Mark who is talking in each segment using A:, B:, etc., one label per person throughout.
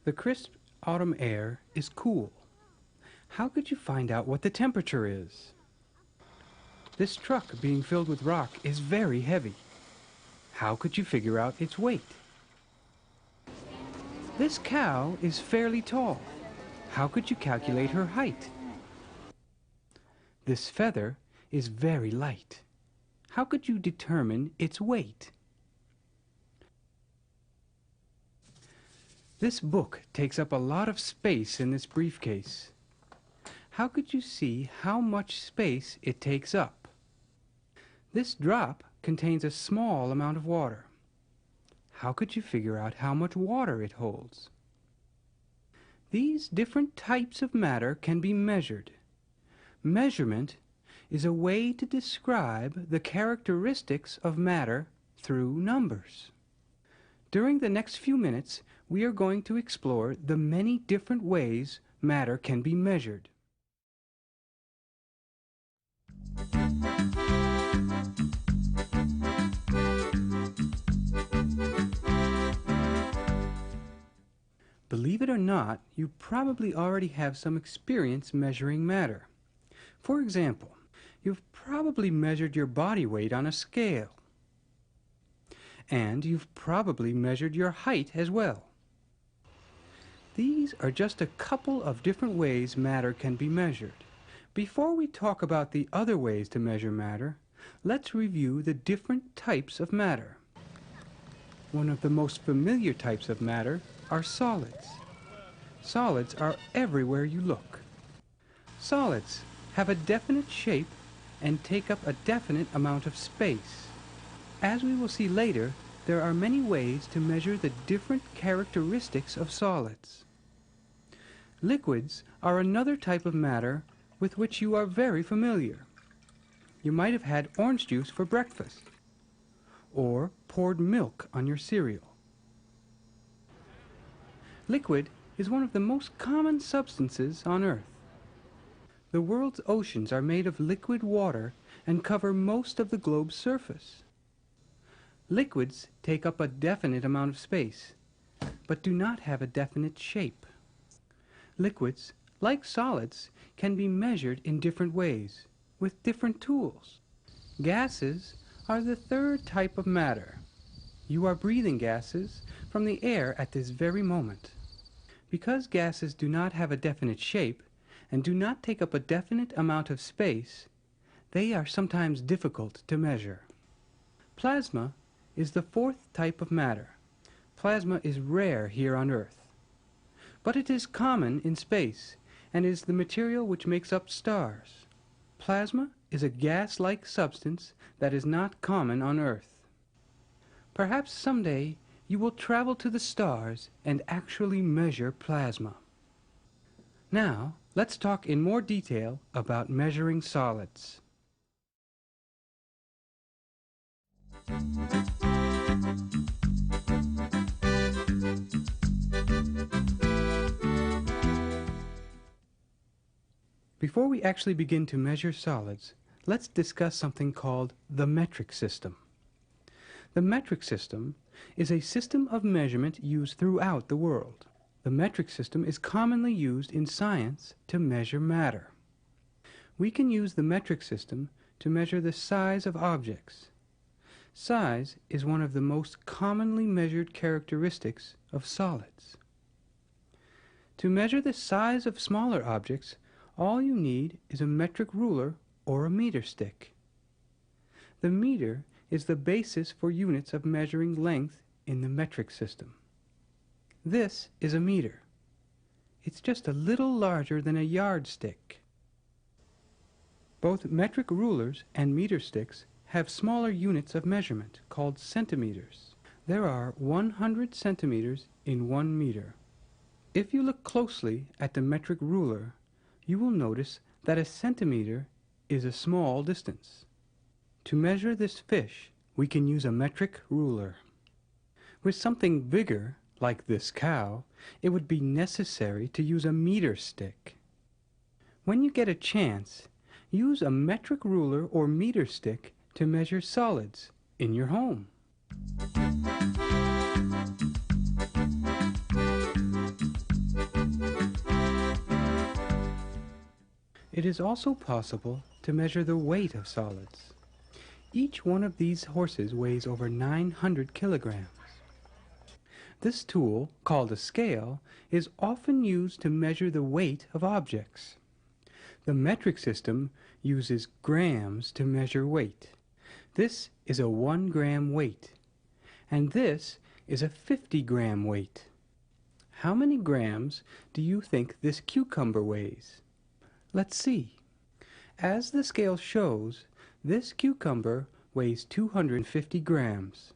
A: The crisp autumn air is cool. How could you find out what the temperature is? This truck being filled with rock is very heavy. How could you figure out its weight? This cow is fairly tall. How could you calculate her height? This feather is very light. How could you determine its weight? This book takes up a lot of space in this briefcase. How could you see how much space it takes up? This drop contains a small amount of water. How could you figure out how much water it holds? These different types of matter can be measured. Measurement is a way to describe the characteristics of matter through numbers. During the next few minutes, we are going to explore the many different ways matter can be measured. Believe it or not, you probably already have some experience measuring matter. For example, you've probably measured your body weight on a scale. And you've probably measured your height as well. These are just a couple of different ways matter can be measured. Before we talk about the other ways to measure matter, let's review the different types of matter. One of the most familiar types of matter are solids. Solids are everywhere you look. Solids have a definite shape and take up a definite amount of space. As we will see later, there are many ways to measure the different characteristics of solids. Liquids are another type of matter with which you are very familiar. You might have had orange juice for breakfast, or poured milk on your cereal. Liquid is one of the most common substances on Earth. The world's oceans are made of liquid water and cover most of the globe's surface. Liquids take up a definite amount of space, but do not have a definite shape. Liquids, like solids, can be measured in different ways, with different tools. Gases are the third type of matter. You are breathing gases from the air at this very moment. Because gases do not have a definite shape and do not take up a definite amount of space, they are sometimes difficult to measure. Plasma is the fourth type of matter. Plasma is rare here on Earth, but it is common in space and is the material which makes up stars. Plasma is a gas-like substance that is not common on Earth. Perhaps someday you will travel to the stars and actually measure plasma. Now, let's talk in more detail about measuring solids. Before we actually begin to measure solids, let's discuss something called the metric system. The metric system is a system of measurement used throughout the world. The metric system is commonly used in science to measure matter. We can use the metric system to measure the size of objects. Size is one of the most commonly measured characteristics of solids. To measure the size of smaller objects, all you need is a metric ruler or a meter stick. The meter is the basis for units of measuring length in the metric system. This is a meter. It's just a little larger than a yardstick. Both metric rulers and meter sticks have smaller units of measurement called centimeters. There are 100 centimeters in 1 meter. If you look closely at the metric ruler, you will notice that a centimeter is a small distance. To measure this fish, we can use a metric ruler. With something bigger, like this cow, it would be necessary to use a meter stick. When you get a chance, use a metric ruler or meter stick to measure solids in your home. It is also possible to measure the weight of solids. Each one of these horses weighs over 900 kilograms. This tool, called a scale, is often used to measure the weight of objects. The metric system uses grams to measure weight. This is a 1 gram weight, and this is a 50-gram weight. How many grams do you think this cucumber weighs? Let's see. As the scale shows, this cucumber weighs 250 grams.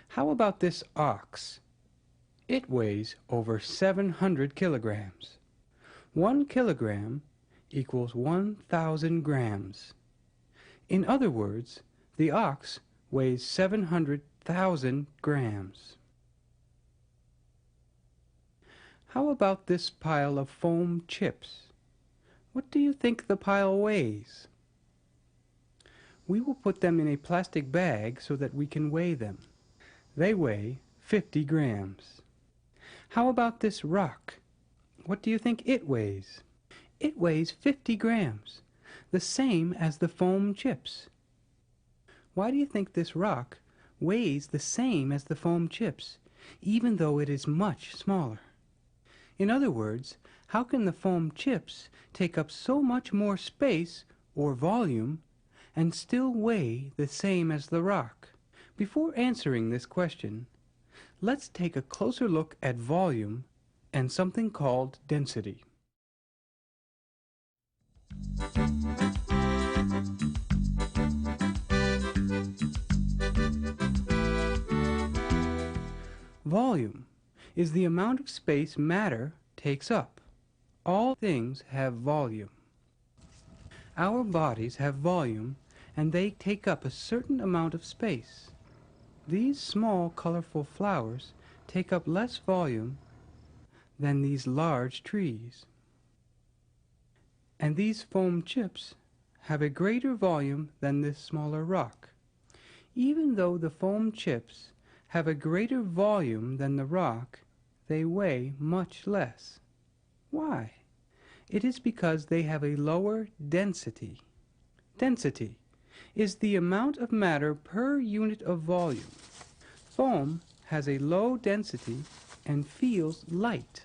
A: How about this ox? It weighs over 700 kilograms. 1 kilogram equals 1,000 grams. In other words, the ox weighs 700,000 grams. How about this pile of foam chips? What do you think the pile weighs? We will put them in a plastic bag so that we can weigh them. They weigh 50 grams. How about this rock? What do you think it weighs? It weighs 50 grams, the same as the foam chips. Why do you think this rock weighs the same as the foam chips, even though it is much smaller? In other words, how can the foam chips take up so much more space or volume and still weigh the same as the rock? Before answering this question, let's take a closer look at volume and something called density. Volume is the amount of space matter takes up. All things have volume. Our bodies have volume, and they take up a certain amount of space. These small, colorful flowers take up less volume than these large trees. And these foam chips have a greater volume than this smaller rock. Even though the foam chips have a greater volume than the rock, they weigh much less. Why? It is because they have a lower density. Density is the amount of matter per unit of volume. Foam has a low density and feels light.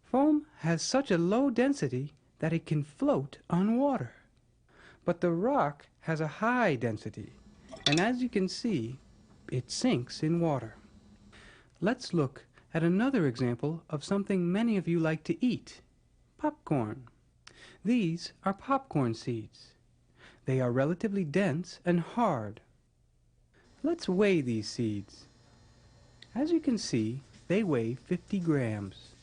A: Foam has such a low density that it can float on water. But the rock has a high density, and as you can see, it sinks in water. Let's look at another example of something many of you like to eat: popcorn. These are popcorn seeds. They are relatively dense and hard. Let's weigh these seeds. As you can see, they weigh 50 grams.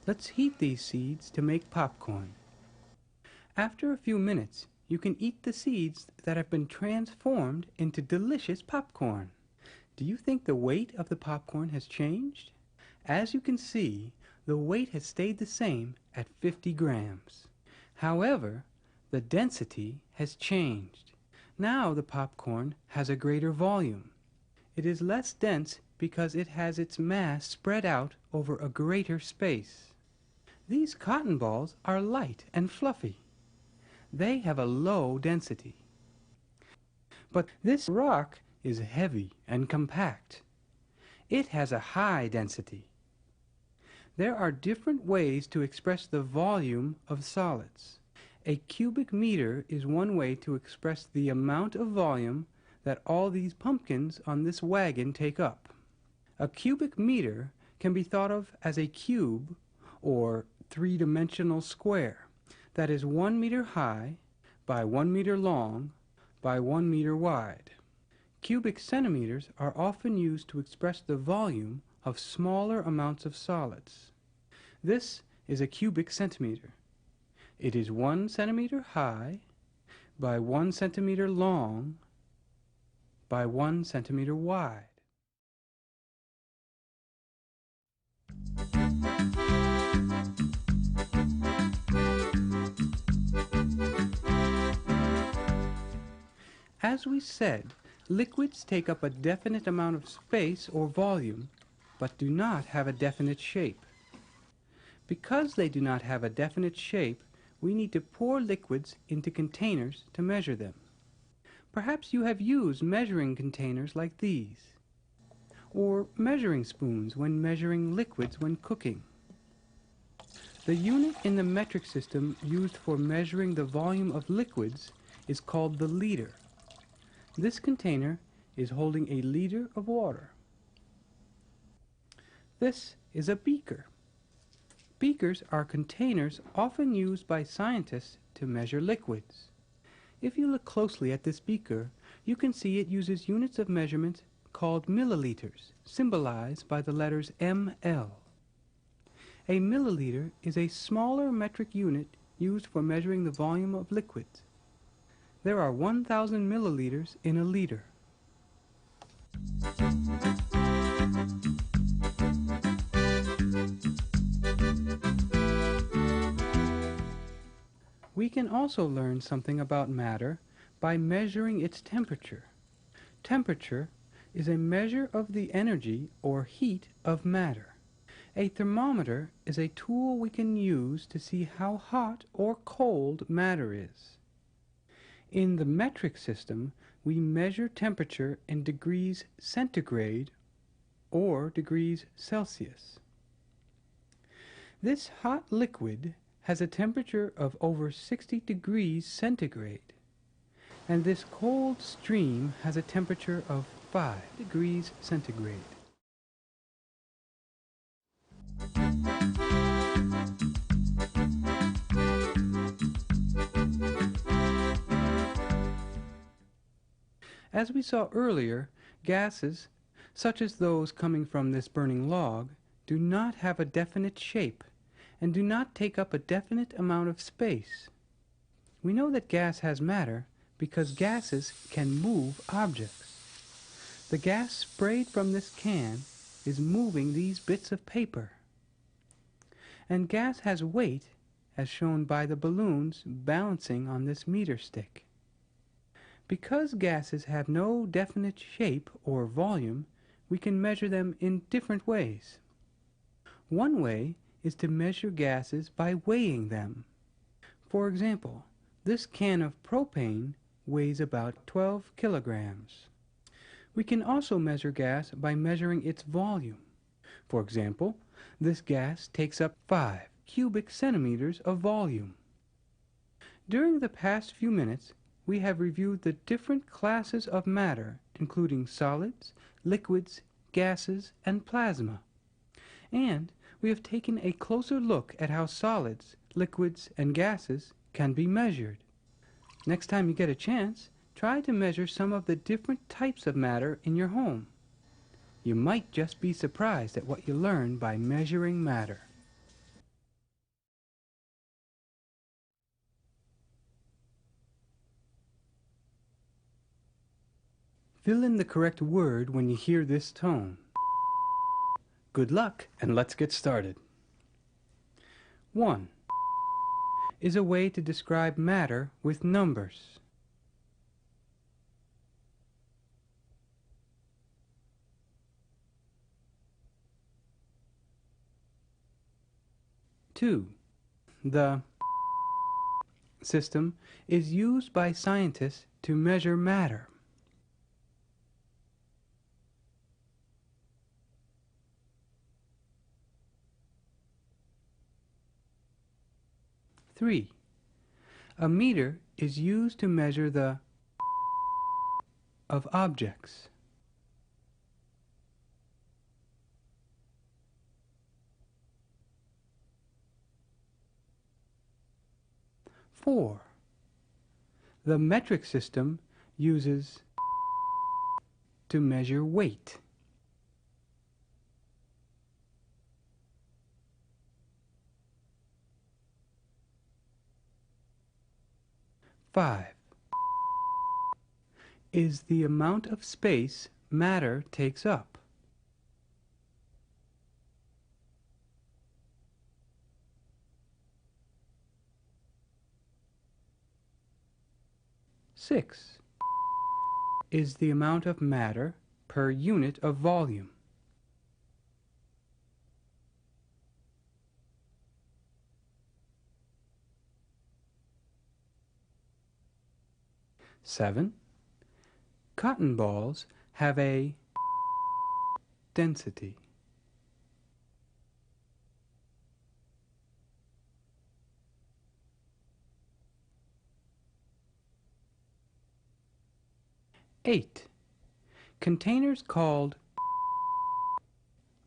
A: Let's heat these seeds to make popcorn. After a few minutes, you can eat the seeds that have been transformed into delicious popcorn. Do you think the weight of the popcorn has changed? As you can see, the weight has stayed the same at 50 grams. However, the density has changed. Now the popcorn has a greater volume. It is less dense because it has its mass spread out over a greater space. These cotton balls are light and fluffy. They have a low density. But this rock is heavy and compact. It has a high density. There are different ways to express the volume of solids. A cubic meter is one way to express the amount of volume that all these pumpkins on this wagon take up. A cubic meter can be thought of as a cube or three-dimensional square that is 1 meter high by 1 meter long by 1 meter wide. Cubic centimeters are often used to express the volume of smaller amounts of solids. This is a cubic centimeter. It is 1 centimeter high by 1 centimeter long by 1 centimeter wide. As we said, liquids take up a definite amount of space or volume, but do not have a definite shape. Because they do not have a definite shape, we need to pour liquids into containers to measure them. Perhaps you have used measuring containers like these, or measuring spoons when measuring liquids when cooking. The unit in the metric system used for measuring the volume of liquids is called the liter. This container is holding a liter of water. This is a beaker. Beakers are containers often used by scientists to measure liquids. If you look closely at this beaker, you can see it uses units of measurement called milliliters, symbolized by the letters ml. A milliliter is a smaller metric unit used for measuring the volume of liquids. There are 1,000 milliliters in a liter. We can also learn something about matter by measuring its temperature. Temperature is a measure of the energy or heat of matter. A thermometer is a tool we can use to see how hot or cold matter is. In the metric system, we measure temperature in degrees centigrade or degrees Celsius. This hot liquid has a temperature of over 60 degrees centigrade, and this cold stream has a temperature of 5 degrees centigrade. As we saw earlier, gases, such as those coming from this burning log, do not have a definite shape and do not take up a definite amount of space. We know that gas has matter because gases can move objects. The gas sprayed from this can is moving these bits of paper. And gas has weight, as shown by the balloons balancing on this meter stick. Because gases have no definite shape or volume, we can measure them in different ways. One way is to measure gases by weighing them. For example, this can of propane weighs about 12 kilograms. We can also measure gas by measuring its volume. For example, this gas takes up 5 cubic centimeters of volume. During the past few minutes, we have reviewed the different classes of matter, including solids, liquids, gases, and plasma. And we have taken a closer look at how solids, liquids, and gases can be measured. Next time you get a chance, try to measure some of the different types of matter in your home. You might just be surprised at what you learn by measuring matter. Fill in the correct word when you hear this tone. Good luck, and let's get started. 1 is a way to describe matter with numbers. 2. The system is used by scientists to measure matter. 3. A meter is used to measure the of objects. 4. The metric system uses to measure weight. 5 is the amount of space matter takes up. 6 is the amount of matter per unit of volume. 7. Cotton balls have a density. 8. Containers called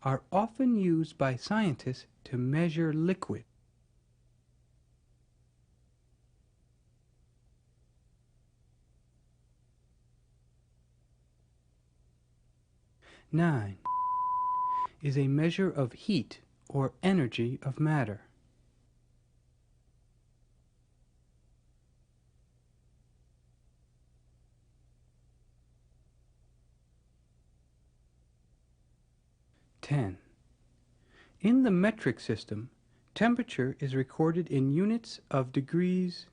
A: are often used by scientists to measure liquid. 9 is a measure of heat or energy of matter. 10. In the metric system, temperature is recorded in units of degrees